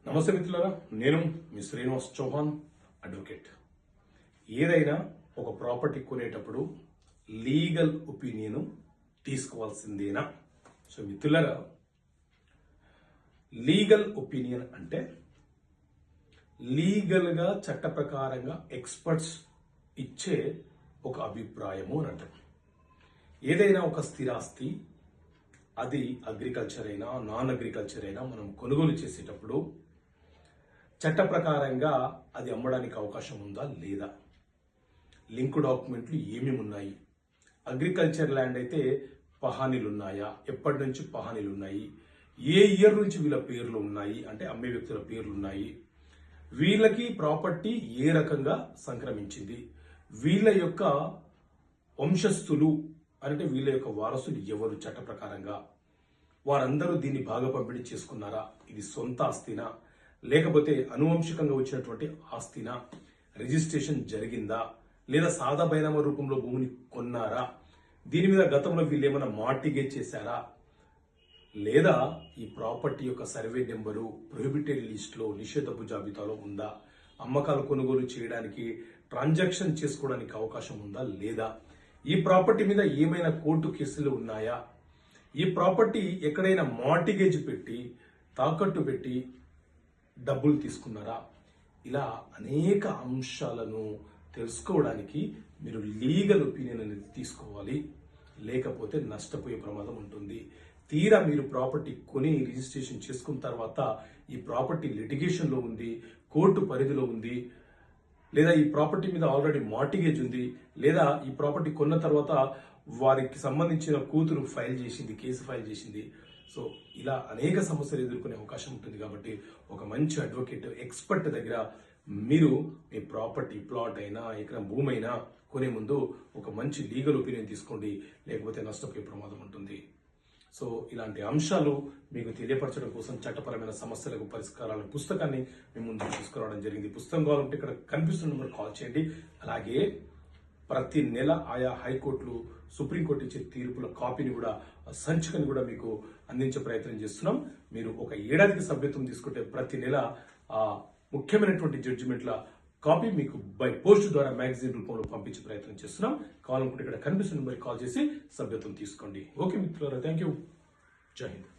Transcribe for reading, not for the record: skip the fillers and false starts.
నమస్తే మిత్రులారా, నేను మీ శ్రీనివాస్ చౌహాన్, అడ్వకేట్. ఏదైనా ఒక ప్రాపర్టీ కొనేటప్పుడు లీగల్ ఒపీనియన్ తీసుకోవాల్సిందేనా? సో మిత్రులారా, లీగల్ ఒపీనియన్ అంటే లీగల్గా చట్ట ప్రకారంగా ఎక్స్పర్ట్స్ ఇచ్చే ఒక అభిప్రాయము అని అంటాం. ఏదైనా ఒక స్థిరాస్తి, అది అగ్రికల్చర్ అయినా నాన్ అగ్రికల్చర్ అయినా మనం కొనుగోలు చేసేటప్పుడు చట్ట ప్రకారంగా అది అమ్మడానికి అవకాశం ఉందా లేదా, లింక్ డాక్యుమెంట్లు ఏమేమి ఉన్నాయి, అగ్రికల్చర్ ల్యాండ్ అయితే పహానీలు ఉన్నాయా, ఎప్పటి నుంచి పహానీలు ఉన్నాయి, ఏ ఇయర్ నుంచి వీళ్ళ పేర్లు ఉన్నాయి, అంటే అమ్మే వ్యక్తుల పేర్లు ఉన్నాయి, వీళ్ళకి ప్రాపర్టీ ఏ రకంగా సంక్రమించింది, వీళ్ళ యొక్క వంశస్థులు అంటే వీళ్ళ యొక్క వారసులు ఎవరు, చట్ట ప్రకారంగా వారందరూ దీన్ని బాగా పంపిణీ చేసుకున్నారా, ఇది సొంత ఆస్తినా లేకపోతే అనువంశికంగా వచ్చినటువంటి ఆస్తినా, రిజిస్ట్రేషన్ జరిగిందా లేదా సాదా బైనామా రూపంలో భూమిని కొన్నారా, దీని మీద గతంలో వీళ్ళు ఏమైనా మార్టిగేజ్ చేశారా, లేదా ఈ ప్రాపర్టీ యొక్క సర్వే నెంబరు ప్రొహిబిటెడ్ లిస్ట్లో నిషేధపు జాబితాలో ఉందా, అమ్మకాలు కొనుగోలు చేయడానికి ట్రాన్సాక్షన్ చేసుకోవడానికి అవకాశం ఉందా లేదా, ఈ ప్రాపర్టీ మీద ఏమైనా కోర్టు కేసులు ఉన్నాయా, ఈ ప్రాపర్టీ ఎక్కడైనా మార్టిగేజ్ పెట్టి తాకట్టు పెట్టి డబ్బులు తీసుకున్నారా, ఇలా అనేక అంశాలను తెలుసుకోవడానికి మీరు లీగల్ ఒపీనియన్ అనేది తీసుకోవాలి. లేకపోతే నష్టపోయే ప్రమాదం ఉంటుంది. తీరా మీరు ప్రాపర్టీ కొని రిజిస్ట్రేషన్ చేసుకున్న తర్వాత ఈ ప్రాపర్టీ లిటిగేషన్లో ఉంది, కోర్టు పరిధిలో ఉంది, లేదా ఈ ప్రాపర్టీ మీద ఆల్రెడీ మార్టిగేజ్ ఉంది, లేదా ఈ ప్రాపర్టీ కొన్న తర్వాత వారికి సంబంధించిన కూతురు కేసు ఫైల్ చేసింది. సో ఇలా అనేక సమస్యలు ఎదుర్కొనే అవకాశం ఉంటుంది. కాబట్టి ఒక మంచి అడ్వకేట్, ఎక్స్పర్ట్ దగ్గర మీరు మీ ప్రాపర్టీ, ప్లాట్ అయినా ఎకరం భూమి అయినా కొనే ముందు ఒక మంచి లీగల్ ఒపీనియన్ తీసుకోండి, లేకపోతే నష్టపోయే ప్రమాదం ఉంటుంది. సో ఇలాంటి అంశాలు మీకు తెలియపరచడం కోసం చట్టపరమైన సమస్యలకు పరిష్కారాల పుస్తకాన్ని మేము ముందుకు తీసుకురావడం జరిగింది. పుస్తకం కావాలంటే ఇక్కడ కనిపిస్తున్న నెంబర్ కాల్ చేయండి. అలాగే ప్రతి నెల ఆయా హైకోర్టులు, సుప్రీంకోర్టు ఇచ్చే తీర్పుల కాపీని కూడా, సంచికని కూడా మీకు అందించే ప్రయత్నం చేస్తున్నాం. మీరు ఒక ఏడాదికి సభ్యత్వం తీసుకుంటే ప్రతి నెల ఆ ముఖ్యమైనటువంటి జడ్జిమెంట్ల కాపీ మీకు బై పోస్ట్ ద్వారా మ్యాగజైన్ రూపంలో పంపించే ప్రయత్నం చేస్తున్నాం. కావాలనుకుంటే ఇక్కడ కనిపిస్తున్న నెంబర్కి కాల్ చేసి సభ్యత్వం తీసుకోండి. ఓకే మిత్రులారా, థ్యాంక్ యూ. జై హింద్.